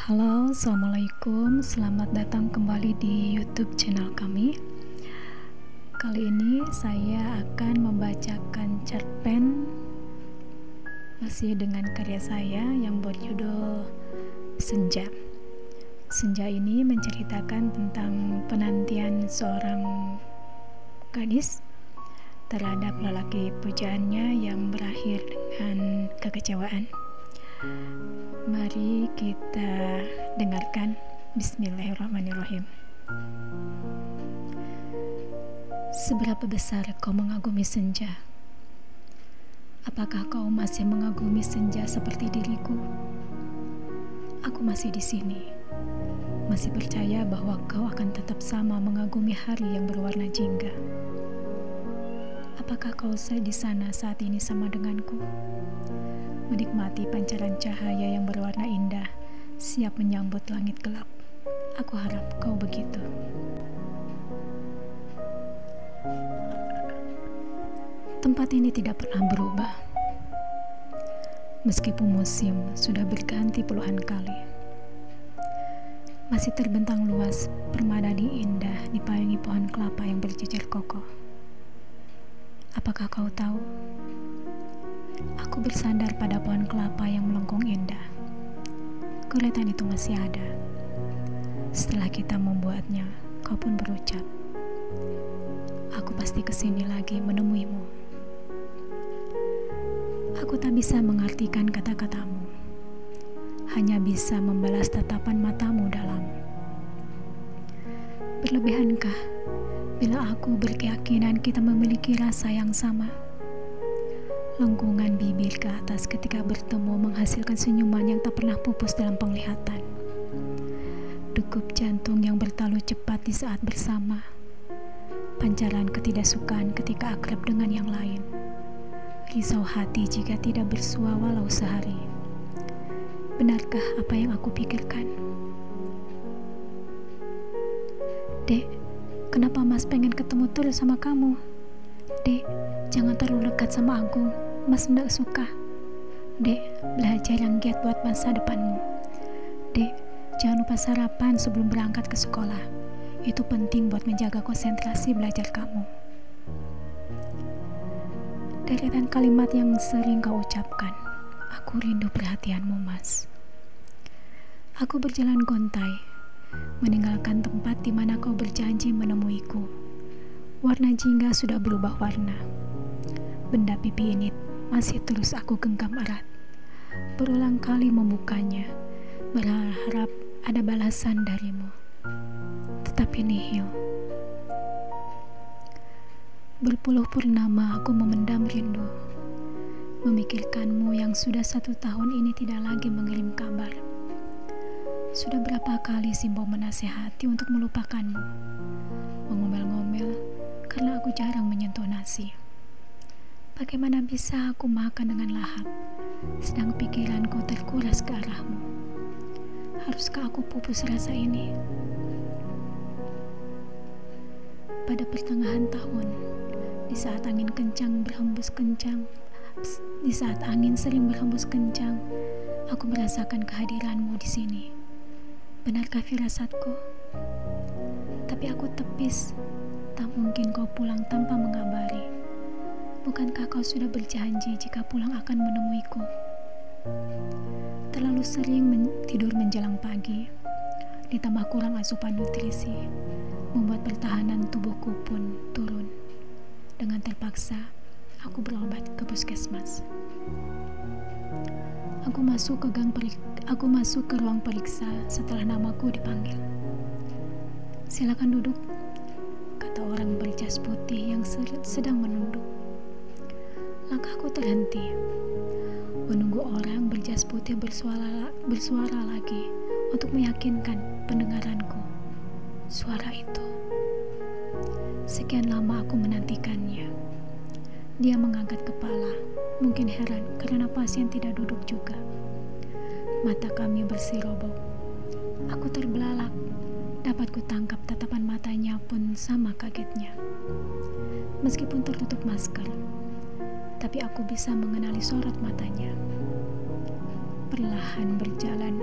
Halo, assalamualaikum. Selamat datang kembali di YouTube channel kami. Kali ini saya akan membacakan cerpen masih dengan karya saya yang berjudul Senja. Senja ini menceritakan tentang penantian seorang gadis terhadap lelaki pujaannya yang berakhir dengan kekecewaan. Mari kita dengarkan. Bismillahirrahmanirrahim. Seberapa besar kau mengagumi senja? Apakah kau masih mengagumi senja seperti diriku? Aku masih di sini, masih percaya bahwa kau akan tetap sama mengagumi hari yang berwarna jingga. Apakah kau di sana saat ini sama denganku? Menikmati pancaran cahaya yang berwarna indah, siap menyambut langit gelap. Aku harap kau begitu. Tempat ini tidak pernah berubah, meskipun musim sudah berganti puluhan kali. Masih terbentang luas permadani indah dipayungi pohon kelapa yang berjejer kokoh. Apakah kau tahu? Aku bersandar pada pohon kelapa yang melengkung indah. Goretan itu masih ada. Setelah kita membuatnya, kau pun berucap, aku pasti kesini lagi menemuimu. Aku tak bisa mengartikan kata-katamu, hanya bisa membalas tatapan matamu dalam. Berlebihankah bila aku berkeyakinan kita memiliki rasa yang sama? Lengkungan bibir ke atas ketika bertemu menghasilkan senyuman yang tak pernah pupus dalam penglihatan. Degup jantung yang bertalu cepat di saat bersama. Pancaran ketidaksukaan ketika akrab dengan yang lain. Risau hati jika tidak bersua walau sehari. Benarkah apa yang aku pikirkan? Dek, kenapa Mas pengen ketemu terus sama kamu? Dek, jangan terlalu dekat sama Agung. Mas nggak suka. Dek, belajar yang giat buat masa depanmu. Dek, jangan lupa sarapan sebelum berangkat ke sekolah. Itu penting buat menjaga konsentrasi belajar kamu. Deretan kalimat yang sering kau ucapkan. Aku rindu perhatianmu, Mas. Aku berjalan gontai, meninggalkan tempat di mana kau berjanji menemuiku. Warna jingga sudah berubah warna. Benda pipi ini masih terus aku genggam erat. Berulang kali membukanya, berharap ada balasan darimu. Tetapi nihil. Berpuluh purnama aku memendam rindu, memikirkanmu yang sudah 1 tahun ini tidak lagi mengirim kabar. Sudah berapa kali Simbo menasihati untuk melupakanmu, mengomel-ngomel karena aku jarang menyentuh nasi. Bagaimana bisa aku makan dengan lahap, sedang pikiranku terkuras ke arahmu? Haruskah aku pupus rasa ini? Pada pertengahan tahun, di saat angin sering berhembus kencang, aku merasakan kehadiranmu di sini. Benarkah firasatku? Tapi aku tepis. Tak mungkin kau pulang tanpa mengabari. Bukankah kau sudah berjanji jika pulang akan menemuiku? Terlalu sering tidur menjelang pagi, ditambah kurang asupan nutrisi, membuat pertahanan tubuhku pun turun. Dengan terpaksa, aku berobat ke puskesmas. Aku masuk ke ruang periksa setelah namaku dipanggil. Silakan duduk, kata orang berjas putih yang sedang menunduk. Langkahku terhenti, menunggu orang berjas putih bersuara lagi untuk meyakinkan pendengaranku. Suara itu. Sekian lama aku menantikannya. Dia mengangkat kepala, mungkin heran karena pasien tidak duduk juga. Mata kami bersirobok. Aku terbelalak. Dapat kutangkap tatapan matanya pun sama kagetnya. Meskipun tertutup masker, tapi aku bisa mengenali sorot matanya. perlahan berjalan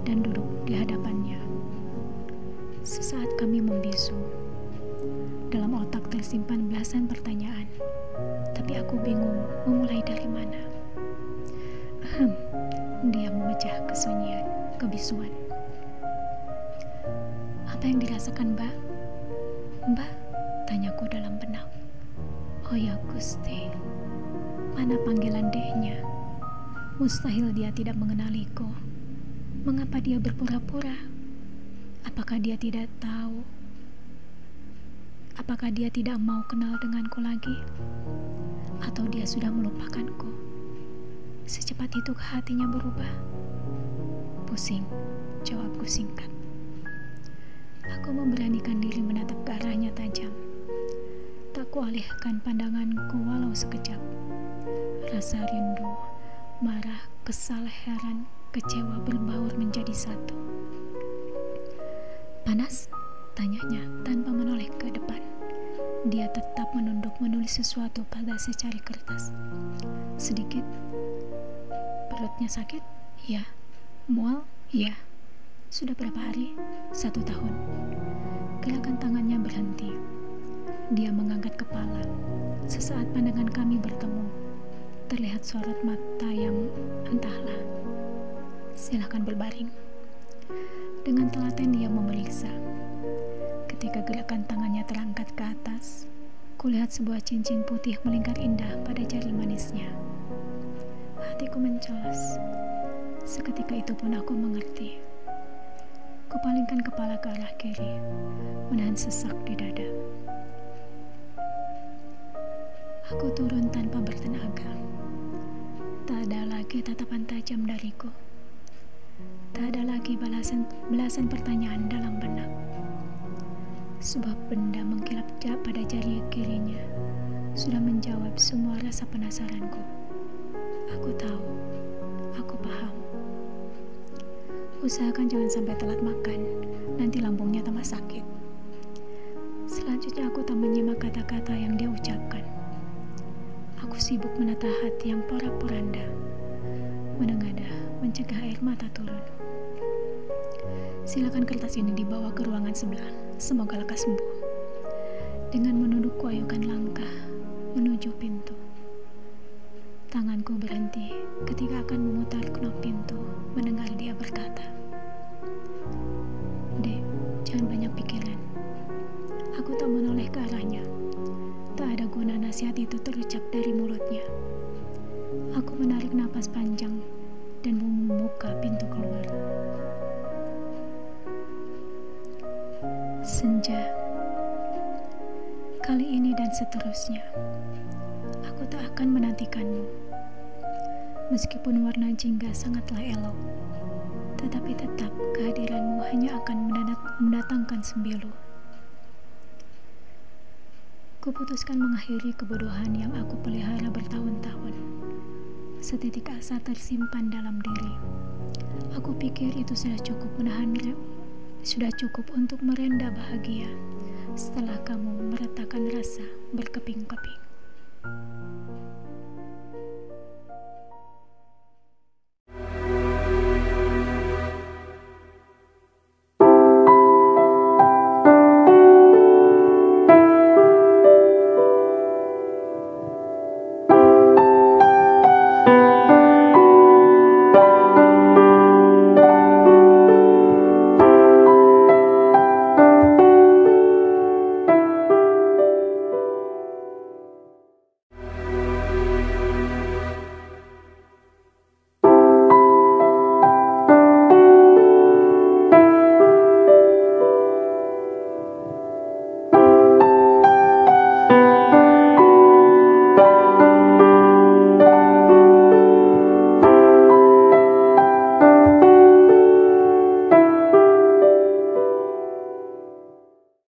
dan duduk di hadapannya. Sesaat kami membisu. Dalam otak tersimpan belasan pertanyaan, tapi aku bingung memulai dari mana. Dia memecah kesunyian, kebisuan. Apa yang dirasakan, Mbak? Mbak, tanyaku dalam benak. Oh ya Gusti, mana panggilan D-nya? Mustahil dia tidak mengenaliku. Mengapa dia berpura-pura? Apakah dia tidak tahu? Apakah dia tidak mau kenal denganku lagi? Atau dia sudah melupakanku? Secepat itu hatinya berubah. Pusing, jawabku singkat. Aku memberanikan diri menatap ke arahnya tajam. Tak kualihkan pandanganku walau sekejap. Rasa rindu, marah, kesal, heran, kecewa berbaur menjadi satu. Panas? Tanyanya tanpa menoleh ke depan. Dia tetap menunduk menulis sesuatu pada secari kertas. Sedikit. Perutnya sakit? Ya. Mual? Ya. Sudah berapa hari? 1 tahun. Gerakan tangannya berhenti. Dia mengangkat kepala. Sesaat pandangan kami bertemu, terlihat sorot mata yang entahlah. Silahkan berbaring. Dengan telaten dia memeriksa. Ketika gerakan tangannya terangkat ke atas, kulihat sebuah cincin putih melingkar indah pada jari manisnya. Hatiku mencelas. Seketika itu pun aku mengerti. Kupalingkan kepala ke arah kiri, menahan sesak di dada. Aku turun tanpa bertenaga. Tak ada lagi tatapan tajam dariku. Tak ada lagi belasan pertanyaan dalam benak. Sebuah benda mengkilap pada jari kirinya sudah menjawab semua rasa penasaranku. Aku tahu, aku paham. Usahakan jangan sampai telat makan, nanti lambungnya tambah sakit. Selanjutnya aku tak menyimak kata-kata yang dia ucapkan. Aku sibuk menata hati yang porak-poranda, menengadah, mencegah air mata turun. Silakan kertas ini dibawa ke ruangan sebelah, semoga lekas sembuh. Dengan menunduk kuayukan langkah menuju pintu. Tanganku berhenti ketika akan memutar knop pintu, mendengar dia berkata, "Dek, jangan banyak pikiran." Aku tak menoleh ke arahnya. Tak ada guna nasihat itu terucap dari mulutnya. Aku menarik napas panjang dan membuka pintu keluar. Senja. Kali ini dan seterusnya, aku tak akan menantikanmu. Meskipun warna jingga sangatlah elok, tetapi tetap kehadiranmu hanya akan mendatangkan sembilu. Kuputuskan mengakhiri kebodohan yang aku pelihara bertahun-tahun. Setitik asa tersimpan dalam diri. Aku pikir itu sudah cukup untuk merenda bahagia setelah kamu meretakan rasa berkeping-keping.